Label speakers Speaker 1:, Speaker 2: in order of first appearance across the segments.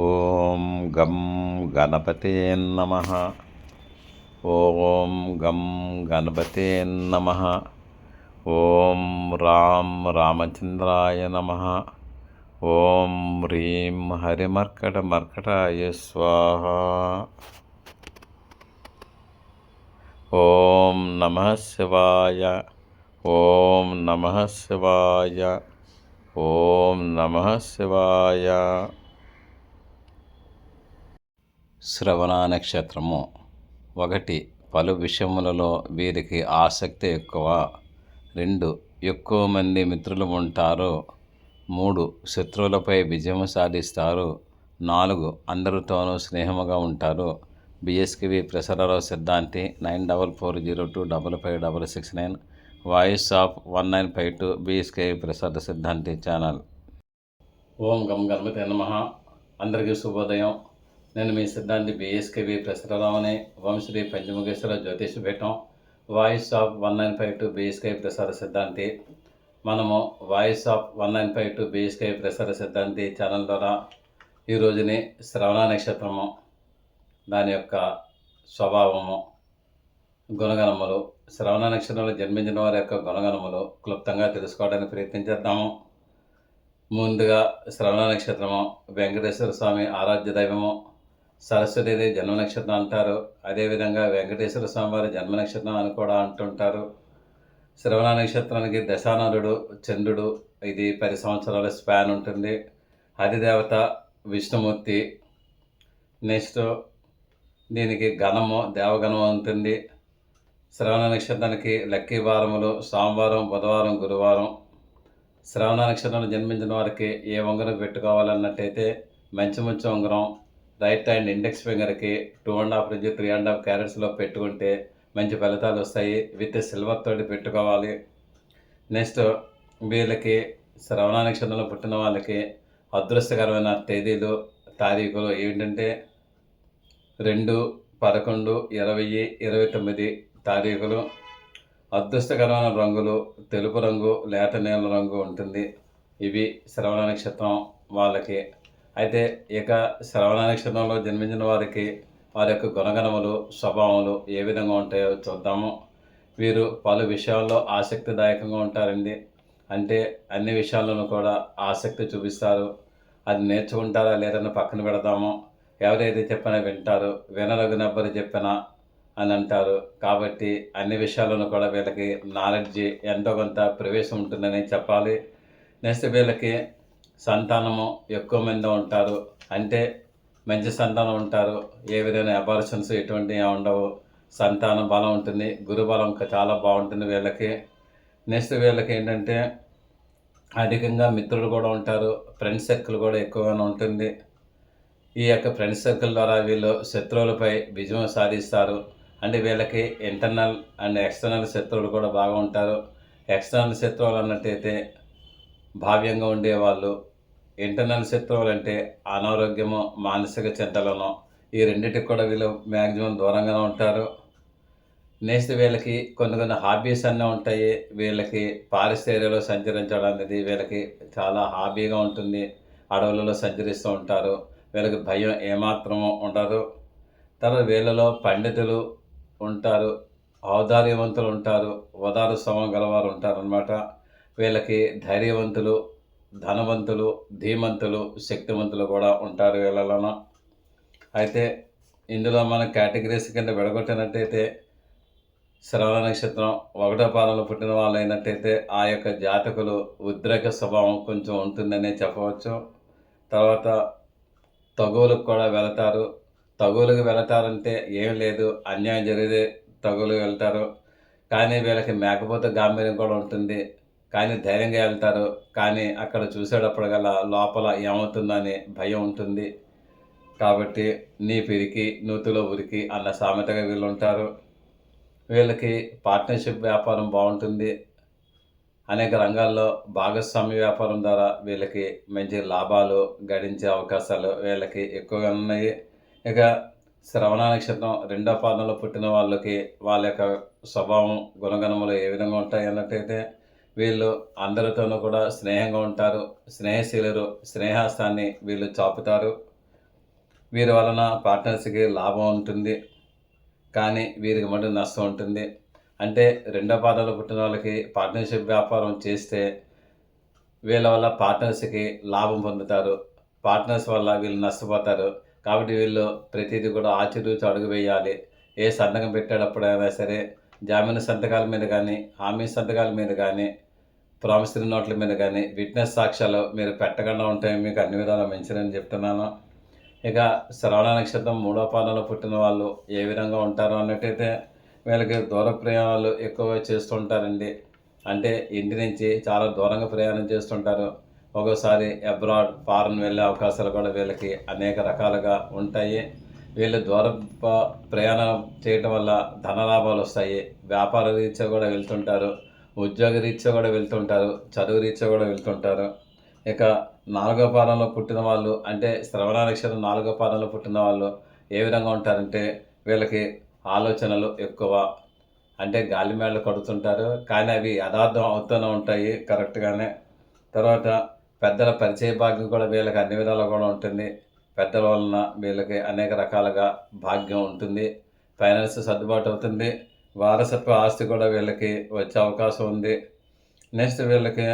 Speaker 1: ఓం గం గణపతే నమః. ఓం గం గణపతే నమః. ఓం రాం రామచంద్రాయ నమః. ఓం హ్రీం హరిమర్కటమర్కటాయ స్వాహ. ఓం నమః శివాయ. ఓం నమః శివాయ. ఓం నమః శివాయ. శ్రవణ నక్షత్రము 1. పలు విషయములలో వీరికి ఆసక్తి ఎక్కువ. 2. ఎక్కువ మంది మిత్రులు ఉంటారు. 3. శత్రువులపై విజయం సాధిస్తారు. 4. అందరితోనూ స్నేహముగా ఉంటారు. బిఎస్కేవి ప్రసారరావు సిద్ధాంతి 9440255669 వాయిస్ ఆఫ్ 1952 బిఎస్కేవి ప్రసాద సిద్ధాంతి ఛానల్. ఓం గం గణపతే నమః. అందరికీ శుభోదయం. నేను మీ సిద్ధాంతి బిఎస్కేవి ప్రసారరావుని. వంశ్రీ పంచముఖేశ్వర జ్యోతిష పీఠం వాయిస్ ఆఫ్ 1952 బిఎస్కేవి ప్రసార సిద్ధాంతి. మనము వాయిస్ ఆఫ్ 1952 బిఎస్కేవి ప్రసార సిద్ధాంతి ఛానల్ ద్వారా ఈ రోజుని శ్రవణ నక్షత్రము, దాని యొక్క స్వభావము, గుణగణములు, శ్రవణ నక్షత్రంలో జన్మించిన వారి యొక్క గుణగణములు క్లుప్తంగా తెలుసుకోవడానికి ప్రయత్నించేద్దాము. ముందుగా శ్రవణ నక్షత్రము వెంకటేశ్వర స్వామి ఆరాధ్య దైవము. సరస్వతీదేవి జన్మ నక్షత్రం అంటారు. అదేవిధంగా వెంకటేశ్వర స్వామి వారి జన్మ నక్షత్రం అని కూడా అంటుంటారు. శ్రవణ నక్షత్రానికి దశానరుడు చంద్రుడు. ఇది 10 సంవత్సరాల స్పాన్ ఉంటుంది. అధిదేవత విష్ణుమూర్తి. నెక్స్ట్ దీనికి గణము దేవగణము ఉంటుంది. శ్రవణ నక్షత్రానికి లక్కీ వారములు సోమవారం, బుధవారం, గురువారం. శ్రవణ నక్షత్రంలో జన్మించిన వారికి ఏ ఉంగరం పెట్టుకోవాలన్నట్టయితే మంచి ఉంగరం రైట్ హ్యాండ్ ఇండెక్స్ ఫింగర్కి 2.5 నుంచి 3.5 క్యారెట్స్లో పెట్టుకుంటే మంచి ఫలితాలు వస్తాయి. విత్ సిల్వర్ తోటి పెట్టుకోవాలి. నెక్స్ట్ వీళ్ళకి శ్రవణ నక్షత్రంలో పుట్టిన వాళ్ళకి అదృష్టకరమైన తేదీలు, తారీఖులు ఏంటంటే 2, 11, 20, 29 తారీఖులు. అదృష్టకరమైన రంగులు తెలుపు రంగు, లేత నీల రంగు ఉంటుంది. ఇవి శ్రవణ నక్షత్రం వాళ్ళకి. అయితే ఇక శ్రవణ నక్షత్రంలో జన్మించిన వారికి వారి యొక్క గుణగణములు, స్వభావములు ఏ విధంగా ఉంటాయో చూద్దాము. వీరు పలు విషయాల్లో ఆసక్తిదాయకంగా ఉంటారండి. అంటే అన్ని విషయాల్లోనూ కూడా ఆసక్తి చూపిస్తారు. అది నేర్చుకుంటారా లేదని పక్కన పెడదాము. ఎవరైతే చెప్పినా వింటారు, వినరగునెవ్వరు చెప్పినా అని అంటారు. కాబట్టి అన్ని విషయాల్లోనూ కూడా వీళ్ళకి నాలెడ్జి ఎంతో కొంత ప్రవేశం ఉంటుందని చెప్పాలి. నెక్స్ట్ వీళ్ళకి సంతానము ఎక్కువ మంది ఉంటారు. అంటే మంచి సంతానం ఉంటారు. ఏ విధమైన అబార్షన్స్ ఎటువంటివి ఉండవు. సంతాన బలం ఉంటుంది. గురుబలం చాలా బాగుంటుంది వీళ్ళకి. నెక్స్ట్ వీళ్ళకి ఏంటంటే అధికంగా మిత్రులు కూడా ఉంటారు. ఫ్రెండ్ సర్కిల్ కూడా ఎక్కువగానే ఉంటుంది. ఈ యొక్క ఫ్రెండ్ సర్కిల్ ద్వారా వీళ్ళు శత్రువులపై విజయం సాధిస్తారు. అంటే వీళ్ళకి ఇంటర్నల్ అండ్ ఎక్స్టర్నల్ శత్రువులు కూడా బాగా ఉంటారు. ఎక్స్టర్నల్ శత్రువులు అన్నట్టయితే భావ్యంగా ఉండేవాళ్ళు. ఇంటర్నల్ శత్రువులు అంటే అనారోగ్యము, మానసిక చింతలను. ఈ రెండింటికి కూడా వీళ్ళు మ్యాక్సిమం దూరంగానే ఉంటారు. నెక్స్ట్ వీళ్ళకి కొన్ని హాబీస్ అన్నీ ఉంటాయి. వీళ్ళకి ఫారెస్ట్ ఏరియాలో సంచరించడం అనేది వీళ్ళకి చాలా హాబీగా ఉంటుంది. అడవులలో సంచరిస్తూ ఉంటారు. వీళ్ళకి భయం ఏమాత్రము ఉండదు. తర్వాత వీళ్ళలో పండితులు ఉంటారు, ఔదార్యవంతులు ఉంటారు, ఉదార స్వభావం గలవారు ఉంటారు అన్నమాట. వీళ్ళకి ధైర్యవంతులు, ధనవంతులు, ధీమంతులు, శక్తివంతులు కూడా ఉంటారు వీళ్ళలోన. అయితే ఇందులో మనం కేటగిరీస్ కింద విడగొట్టినట్టయితే శ్రవణ నక్షత్రం 1వ పాదంలో పుట్టిన వాళ్ళు అయినట్టయితే ఆ యొక్క జాతకులు ఉద్రేక స్వభావం కొంచెం ఉంటుందనే చెప్పవచ్చు. తర్వాత తగువులకు కూడా వెళతారు. తగువులకు వెళతారంటే ఏం లేదు, అన్యాయం జరిగితే తగువులకు వెళ్తారు. కానీ వీళ్ళకి మేకపోతే గాంభీర్యం కూడా ఉంటుంది. కానీ ధైర్యంగా వెళ్తారు. కానీ అక్కడ చూసేటప్పుడు గల లోపల ఏమవుతుందని భయం ఉంటుంది. కాబట్టి నీ పిరికి నూతిలో ఉరికి అన్న సామెతగా వీళ్ళు ఉంటారు. వీళ్ళకి పార్ట్నర్షిప్ వ్యాపారం బాగుంటుంది. అనేక రంగాల్లో భాగస్వామ్య వ్యాపారం ద్వారా వీళ్ళకి మంచి లాభాలు గడించే అవకాశాలు వీళ్ళకి ఎక్కువగా ఉన్నాయి. ఇక శ్రవణ నక్షత్రం 2వ పాదంలో పుట్టిన వాళ్ళకి వాళ్ళ యొక్క స్వభావం, గుణగణములు ఏ విధంగా ఉంటాయి అన్నట్టయితే వీళ్ళు అందరితోనూ కూడా స్నేహంగా ఉంటారు. స్నేహశీలురు. స్నేహాస్తాన్ని వీళ్ళు చాపుతారు. వీరి వలన పార్ట్నర్స్కి లాభం ఉంటుంది, కానీ వీరికి మటు నష్టం ఉంటుంది. అంటే రెండో పాదంలో పుట్టిన వాళ్ళకి పార్ట్నర్షిప్ వ్యాపారం చేస్తే వీళ్ళ వల్ల పార్ట్నర్స్కి లాభం పొందుతారు, పార్ట్నర్స్ వల్ల వీళ్ళు నష్టపోతారు. కాబట్టి వీళ్ళు ప్రతిదీ కూడా ఆచితూచి అడుగు వేయాలి. ఏ సంతకం పెట్టేటప్పుడైనా సరే జామీను సంతకాల మీద కానీ, హామీ సంతకాల మీద కానీ, ప్రామిసరీ నోట్ల మీద కానీ విట్నెస్ సాక్ష్యాలు మీరు పెట్టకుండా ఉంటే మీకు అన్ని విధాలా మంచిదని చెప్తున్నాను. ఇక శ్రవణ నక్షత్రం 3వ పాదంలో పుట్టిన వాళ్ళు ఏ విధంగా ఉంటారు అన్నట్టయితే వీళ్ళకి దూర ప్రయాణాలు ఎక్కువ చేస్తుంటారండి. అంటే ఇంటి నుంచి చాలా దూరంగా ప్రయాణం చేస్తుంటారు. ఒక్కోసారి అబ్రాడ్, ఫారెన్ వెళ్ళే అవకాశాలు కూడా వీళ్ళకి అనేక రకాలుగా ఉంటాయి. వీళ్ళు దూర ప్రయాణం చేయటం వల్ల ధనలాభాలు వస్తాయి. వ్యాపార రీత్యా కూడా వెళ్తుంటారు, ఉద్యోగ రీత్యా కూడా వెళ్తుంటారు, చదువు రీత్యా కూడా వెళ్తుంటారు. ఇక 4వ పాదంలో పుట్టిన వాళ్ళు అంటే శ్రవణ నక్షత్రం 4వ పాదంలో పుట్టిన వాళ్ళు ఏ విధంగా ఉంటారంటే వీళ్ళకి ఆలోచనలు ఎక్కువ. అంటే గాలిమేళలు కడుతుంటారు, కానీ అవి యథార్థం అవుతూనే ఉంటాయి కరెక్ట్గానే. తర్వాత పెద్దల పరిచయ భాగ్యం కూడా వీళ్ళకి అన్ని విధాలు కూడా ఉంటుంది. పెద్దల వలన వీళ్ళకి అనేక రకాలుగా భాగ్యం ఉంటుంది. ఫైనాన్స్ సర్దుబాటు అవుతుంది. వారసత్వ ఆస్తి కూడా వీళ్ళకి వచ్చే అవకాశం ఉంది. నెక్స్ట్ వీళ్ళకి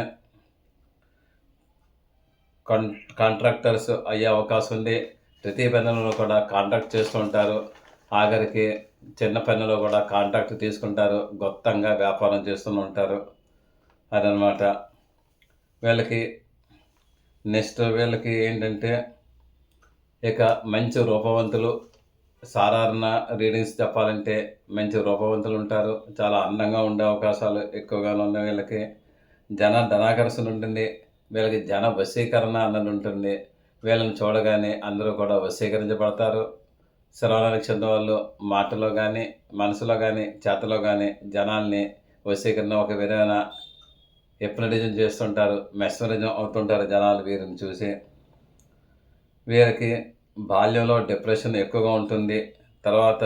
Speaker 1: కాంట్రాక్టర్స్ అయ్యే అవకాశం ఉంది. ప్రతి పనులలో కూడా కాంట్రాక్ట్ చేస్తూ ఉంటారు. ఆఖరికి చిన్న పనులో కూడా కాంట్రాక్ట్ తీసుకుంటారు, గొప్పంగా వ్యాపారం చేస్తూ ఉంటారు. అదనమాట వీళ్ళకి. నెక్స్ట్ వీళ్ళకి ఏంటంటే ఇక మంచి రూపవంతులు. సాధారణ రీడింగ్స్ చెప్పాలంటే మంచి రూపవంతులు ఉంటారు, చాలా అందంగా ఉండే అవకాశాలు ఎక్కువగానే ఉన్నాయి. వీళ్ళకి ధనాకర్షణ ఉంటుంది. వీళ్ళకి జన వశీకరణ అన్నది ఉంటుంది. వీళ్ళని చూడగానే అందరూ కూడా వశీకరించబడతారు. శ్రవణ నక్షత్రం వాళ్ళు మాటలో కానీ, మనసులో కానీ, చేతలో కానీ జనాల్ని వశీకరణ ఒక విధమైన హిప్నటిజం చేస్తుంటారు, మెస్మరిజం అవుతుంటారు జనాలు వీరిని చూసి. వీరికి బాల్యంలో డిప్రెషన్ ఎక్కువగా ఉంటుంది. తర్వాత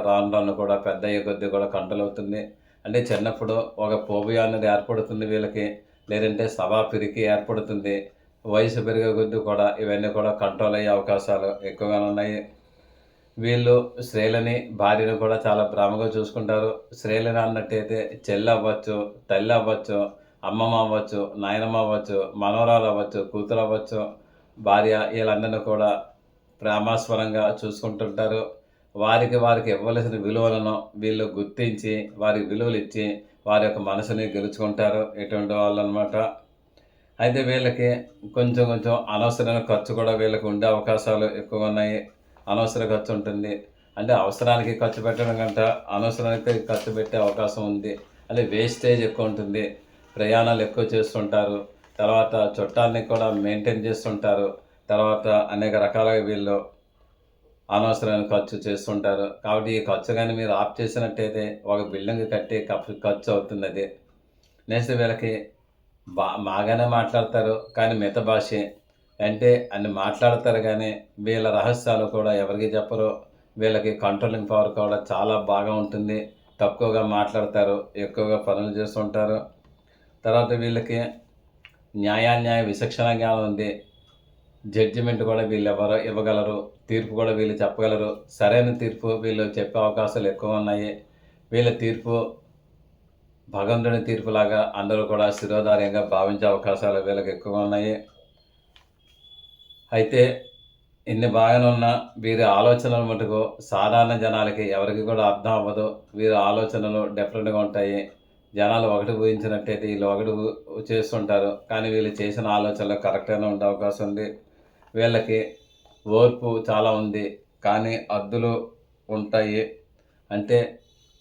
Speaker 1: రాను రాను కూడా పెద్ద అయ్యే కొద్దీ కూడా కంట్రోల్ అవుతుంది. అంటే చిన్నప్పుడు ఒక ఫోబియా అనేది ఏర్పడుతుంది వీళ్ళకి, లేదంటే పిరికి ఏర్పడుతుంది. వయసు పెరిగే కొద్దీ కూడా ఇవన్నీ కూడా కంట్రోల్ అయ్యే అవకాశాలు ఎక్కువగా ఉన్నాయి. వీళ్ళు స్త్రీలని, భార్యను కూడా చాలా ప్రేమగా చూసుకుంటారు. స్త్రీలని అన్నట్టయితే చెల్లి అవ్వచ్చు, తల్లి అవ్వచ్చు, అమ్మమ్మ అవ్వచ్చు, నాయనమ్మ అవ్వచ్చు, మనవరాలు అవ్వచ్చు, కూతురు అవ్వచ్చు, భార్య, వీళ్ళందరినీ కూడా ప్రేమాస్వరంగా చూసుకుంటుంటారు. వారికి ఇవ్వవలసిన విలువలను వీళ్ళు గుర్తించి వారికి విలువలు ఇచ్చి వారి యొక్క మనసుని గెలుచుకుంటారు ఇటువంటి వాళ్ళు అనమాట. అయితే వీళ్ళకి కొంచెం అనవసరమైన ఖర్చు కూడా వీళ్ళకి ఉండే అవకాశాలు ఎక్కువగా ఉన్నాయి. అనవసర ఖర్చు ఉంటుంది. అంటే అవసరానికి ఖర్చు పెట్టడం కంటే అనవసరానికి ఖర్చు పెట్టే అవకాశం ఉంది. అంటే వేస్టేజ్ ఎక్కువ ఉంటుంది. ప్రయాణాలు ఎక్కువ చేస్తుంటారు. తర్వాత చుట్టాలని కూడా మెయింటైన్ చేస్తుంటారు. తర్వాత అనేక రకాలుగా వీళ్ళు అనవసరమైన ఖర్చు చేస్తుంటారు. కాబట్టి ఈ ఖర్చు కానీ మీరు ఆఫ్ చేసినట్టయితే ఒక బిల్డింగ్ కట్టి ఖర్చు అవుతుంది అది. నెక్స్ట్ వీళ్ళకి బాగానే మాట్లాడతారు, కానీ మిత భాషే. అంటే అన్ని మాట్లాడతారు కానీ వీళ్ళ రహస్యాలు కూడా ఎవరికి చెప్పరు. వీళ్ళకి కంట్రోలింగ్ పవర్ కూడా చాలా బాగా ఉంటుంది. తక్కువగా మాట్లాడతారు, ఎక్కువగా పనులు చేస్తుంటారు. తర్వాత వీళ్ళకి న్యాయ విచక్షణ జ్ఞానం ఉంది. జడ్జిమెంట్ కూడా వీళ్ళు ఇవ్వగలరు. తీర్పు కూడా వీళ్ళు చెప్పగలరు. సరైన తీర్పు వీళ్ళు చెప్పే అవకాశాలు ఎక్కువ ఉన్నాయి. వీళ్ళ తీర్పు భగవంతుని తీర్పులాగా అందరూ కూడా శిరోధార్యంగా భావించే అవకాశాలు వీళ్ళకి ఎక్కువగా ఉన్నాయి. అయితే ఇన్ని బాగానే ఉన్నా వీరి ఆలోచనలు మటుకు సాధారణ జనాలకి ఎవరికి కూడా అర్థం అవ్వదు. వీరి ఆలోచనలు డిఫరెంట్గా ఉంటాయి. జనాలు ఒకటి ఊహించినట్టయితే వీళ్ళు ఒకటి చేస్తుంటారు, కానీ వీళ్ళు చేసిన ఆలోచనలు కరెక్ట్గానే ఉండే అవకాశం ఉంది. వీళ్ళకి ఓర్పు చాలా ఉంది, కానీ హద్దులు ఉంటాయి. అంటే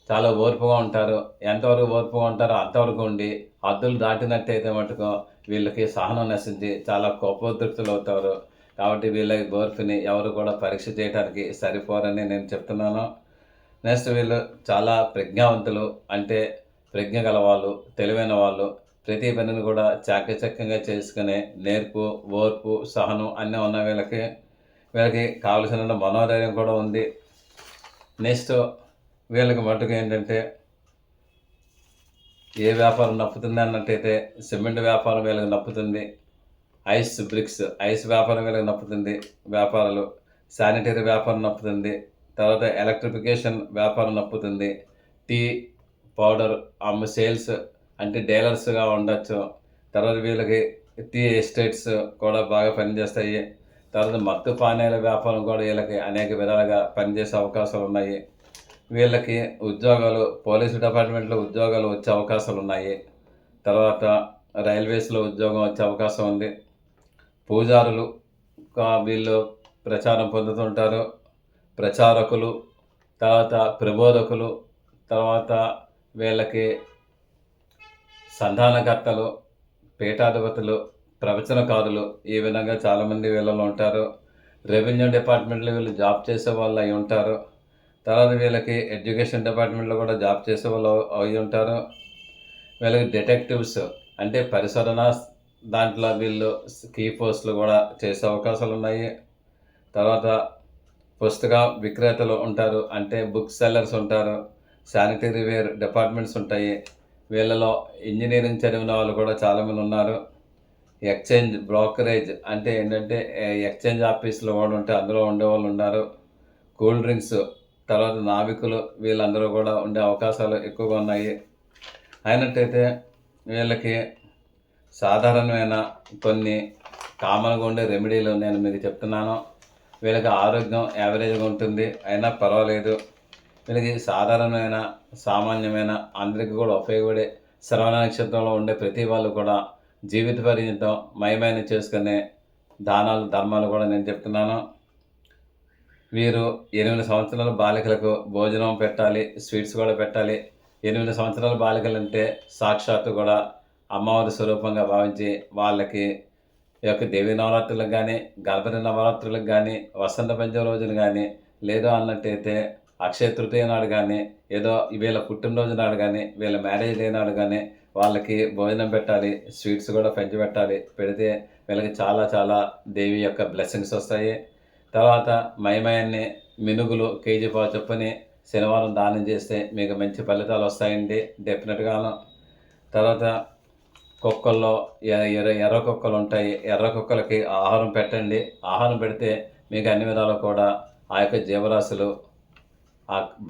Speaker 1: చాలా ఓర్పుగా ఉంటారు. ఎంతవరకు ఓర్పుగా ఉంటారో అంతవరకు ఉండి హద్దులు దాటినట్టయితే మటుకు వీళ్ళకి సహనం నశించి చాలా కోపోద్రిక్తులు అవుతారు. కాబట్టి వీళ్ళ ఓర్పుని ఎవరు కూడా పరీక్ష చేయడానికి సరిపోరని నేను చెప్తున్నాను. నెక్స్ట్ వీళ్ళు చాలా ప్రజ్ఞావంతులు. అంటే ప్రజ్ఞ గలవాళ్ళు, తెలివైన వాళ్ళు. ప్రతి పనిని కూడా చాకచక్యంగా చేసుకునే నేర్పు, ఓర్పు, సహనం అన్నీ ఉన్న వీళ్ళకి కావలసిన మనోధైర్యం కూడా ఉంది. నెక్స్ట్ వీళ్ళకి మటుకు ఏంటంటే ఏ వ్యాపారం నప్పుతుంది అన్నట్టయితే సిమెంట్ వ్యాపారం వీళ్ళకి నప్పుతుంది. ఐస్ వ్యాపారం వీళ్ళకి నప్పుతుంది వ్యాపారాలు. శానిటరీ వ్యాపారం నప్పుతుంది. తర్వాత ఎలక్ట్రిఫికేషన్ వ్యాపారం నప్పుతుంది. టీ పౌడర్ సేల్స్ అంటే డీలర్స్గా ఉండొచ్చు. తర్వాత వీళ్ళకి టీ ఎస్టేట్స్ కూడా బాగా పనిచేస్తాయి. తర్వాత మత్తు పానీయాల వ్యాపారం కూడా వీళ్ళకి అనేక విధాలుగా పనిచేసే అవకాశాలు ఉన్నాయి. వీళ్ళకి ఉద్యోగాలు పోలీసు డిపార్ట్మెంట్లో ఉద్యోగాలు వచ్చే అవకాశాలు ఉన్నాయి. తర్వాత రైల్వేస్లో ఉద్యోగం వచ్చే అవకాశం ఉంది. పూజారులు వీళ్ళు ప్రచారం పొందుతుంటారు. ప్రచారకులు, తర్వాత ప్రబోధకులు, తర్వాత వీళ్ళకి సంధానకర్తలు, పీఠాధిపతులు, ప్రవచనకారులు ఈ విధంగా చాలామంది వీళ్ళలో ఉంటారు. రెవెన్యూ డిపార్ట్మెంట్లో వీళ్ళు జాబ్ చేసే వాళ్ళు అయి ఉంటారు. తర్వాత వీళ్ళకి ఎడ్యుకేషన్ డిపార్ట్మెంట్లో కూడా జాబ్ చేసే వాళ్ళు అయి ఉంటారు. వీళ్ళకి డిటెక్టివ్స్ అంటే పరిశోధన దాంట్లో వీళ్ళు కీ పోస్టులు కూడా చేసే అవకాశాలు ఉన్నాయి. తర్వాత పుస్తక విక్రేతలు ఉంటారు, అంటే బుక్ సెల్లర్స్ ఉంటారు. శానిటరీ వేర్ డిపార్ట్మెంట్స్ ఉంటాయి. వీళ్ళలో ఇంజనీరింగ్ చదివిన వాళ్ళు కూడా చాలామంది ఉన్నారు. ఎక్స్చేంజ్ బ్రోకరేజ్ అంటే ఏంటంటే ఎక్స్చేంజ్ ఆఫీసులో కూడా ఉంటే అందులో ఉండేవాళ్ళు ఉన్నారు. కూల్ డ్రింక్స్, తర్వాత నావికులు వీళ్ళందరూ కూడా ఉండే అవకాశాలు ఎక్కువగా ఉన్నాయి. అయినట్టయితే వీళ్ళకి సాధారణమైన కొన్ని కామన్గా ఉండే రెమెడీలు నేను మీకు చెప్తున్నాను. వీళ్ళకి ఆరోగ్యం యావరేజ్గా ఉంటుంది, అయినా పర్వాలేదు. వీళ్ళకి సాధారణమైన సామాన్యమైన అందరికీ కూడా ఉపయోగపడే శ్రవణ నక్షత్రంలో ఉండే ప్రతి వాళ్ళు కూడా జీవిత పర్యంతం మయమైన చేసుకునే దానాలు ధర్మాలు కూడా నేను చెప్తున్నాను. వీరు 8 సంవత్సరాల బాలికలకు భోజనం పెట్టాలి, స్వీట్స్ కూడా పెట్టాలి. 8 సంవత్సరాల బాలికలు అంటే సాక్షాత్తు కూడా అమ్మవారి స్వరూపంగా భావించి వాళ్ళకి ఈ యొక్క దేవీ నవరాత్రులకు కానీ, గణపతి నవరాత్రులకు కానీ, వసంత పంచమి రోజున కానీ, లేదో అన్నట్టయితే అక్షయ తృతీయ నాడు కానీ, ఏదో వీళ్ళ పుట్టినరోజు నాడు కానీ, వీళ్ళ మ్యారేజ్ డే నాడు కానీ వాళ్ళకి భోజనం పెట్టాలి, స్వీట్స్ కూడా పెంచిపెట్టాలి. పెడితే వీళ్ళకి చాలా చాలా దేవి యొక్క బ్లెస్సింగ్స్ వస్తాయి. తర్వాత మయమయాన్ని మినుగులు కేజీ పావు చొప్పుని శనివారం దానం చేస్తే మీకు మంచి ఫలితాలు వస్తాయండి డెఫినెట్గాను. తర్వాత కుక్కల్లో ఎర్ర కుక్కలు ఉంటాయి. ఎర్ర కుక్కలకి ఆహారం పెట్టండి. ఆహారం పెడితే మీకు అన్ని విధాలు కూడా ఆ యొక్క జీవరాశులు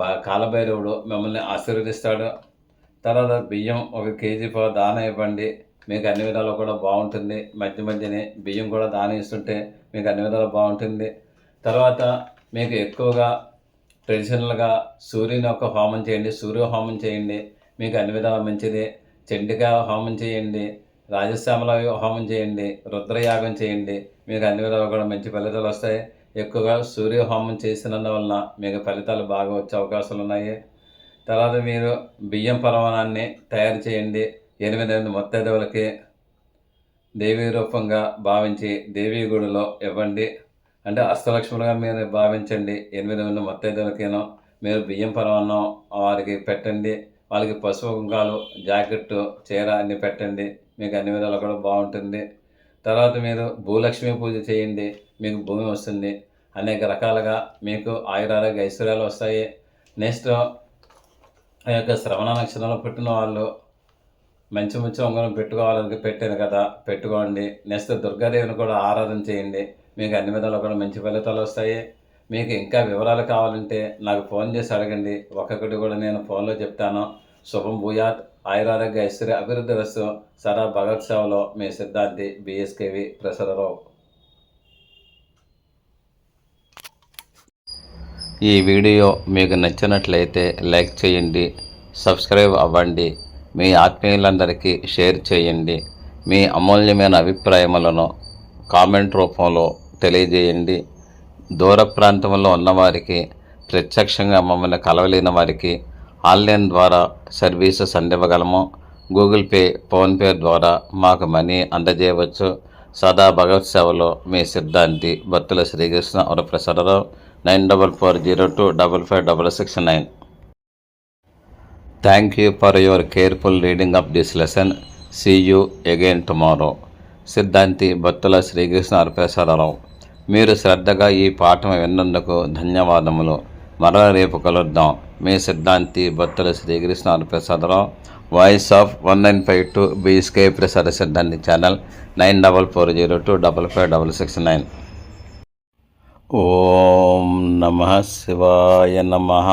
Speaker 1: ఆ కాలభైరవుడు మిమ్మల్ని ఆశీర్వదిస్తాడు. తర్వాత బియ్యం 1 కేజీ పావు దానం ఇవ్వండి, మీకు అన్ని విధాలు కూడా బాగుంటుంది. మధ్య మధ్యనే బియ్యం కూడా దానం ఇస్తుంటే మీకు అన్ని విధాలు బాగుంటుంది. తర్వాత మీకు ఎక్కువగా ట్రెడిషనల్గా సూర్యుని యొక్క హోమం చేయండి, సూర్య హోమం చేయండి, మీకు అన్ని విధాలు మంచిది. చండికా హోమం చేయండి, రాజశ్యామల హోమం చేయండి, రుద్రయాగం చేయండి, మీకు అన్ని విధాలు కూడా మంచి ఫలితాలు వస్తాయి. ఎక్కువగా సూర్య హోమం చేసినందువలన మీకు ఫలితాలు బాగా వచ్చే అవకాశాలు ఉన్నాయి. తర్వాత మీరు బియ్యం పరమాణాన్ని తయారు చేయండి. 8 ముత్తైదువులకి దేవీ రూపంగా భావించి దేవీ గుడిలో ఇవ్వండి. అంటే అష్టలక్ష్ములుగా మీరు భావించండి. 8 ముత్తైదువులకేనో మీరు బియ్యం పరమాన్నం వారికి పెట్టండి. వాళ్ళకి పసుపు కుంకాలు, జాకెట్టు, చీర అన్నీ పెట్టండి, మీకు అన్ని విధాలు కూడా బాగుంటుంది. తర్వాత మీరు భూలక్ష్మి పూజ చేయండి, మీకు భూమి వస్తుంది. అనేక రకాలుగా మీకు ఆయురారోగ్య ఐశ్వర్యాలు వస్తాయి. నెక్స్ట్ ఆ యొక్క శ్రవణ నక్షత్రంలో పుట్టిన వాళ్ళు మంచి ఉంగరం పెట్టుకోవాలని పెట్టాను కదా, పెట్టుకోండి. నెక్స్ట్ దుర్గాదేవిని కూడా ఆరాధన చేయండి, మీకు అన్ని విధాలు కూడా మంచి ఫలితాలు వస్తాయి. మీకు ఇంకా వివరాలు కావాలంటే నాకు ఫోన్ చేసి అడగండి, ఒక్కొక్కటి కూడా నేను ఫోన్లో చెప్తాను. శుభం భూయాత్, ఆయురారోగ్య ఐశ్వర్య అభివృద్ధి రస్తు. సదా భగవత్ సేవలో మీ సిద్ధాంతి బిఎస్కేవి ప్రసాదరావు. ఈ వీడియో మీకు నచ్చినట్లయితే లైక్ చేయండి, సబ్స్క్రైబ్ అవ్వండి, మీ ఆత్మీయులందరికీ షేర్ చేయండి. మీ అమూల్యమైన అభిప్రాయములను కామెంట్ రూపంలో తెలియజేయండి. దూర ప్రాంతంలో ఉన్నవారికి, ప్రత్యక్షంగా మమ్మల్ని కలవలేని వారికి ఆన్లైన్ ద్వారా సర్వీసెస్ అందివ్వగలము. గూగుల్ పే, ఫోన్పే ద్వారా మాకు మనీ అందజేయవచ్చు. సదా భగవత్ సేవలో మీ Siddhanti Battula Srikrishna Varaprasad Rao. 9440255669. Thank you for your careful reading of this lesson. See you again tomorrow. సిద్ధాంతి బత్తుల శ్రీకృష్ణ వరప్రసాదరావు. మీరు శ్రద్ధగా ఈ పాఠం విన్నందుకు ధన్యవాదములు. మరల రేపు కలుద్దాం. మీ Siddhanti Battula Srikrishna Varaprasadarao. Voice of 1952 BSK ప్రసాద సిద్ధాంతి ఛానల్ 9440255669. ఓం ఓం నమః శివాయ నమః.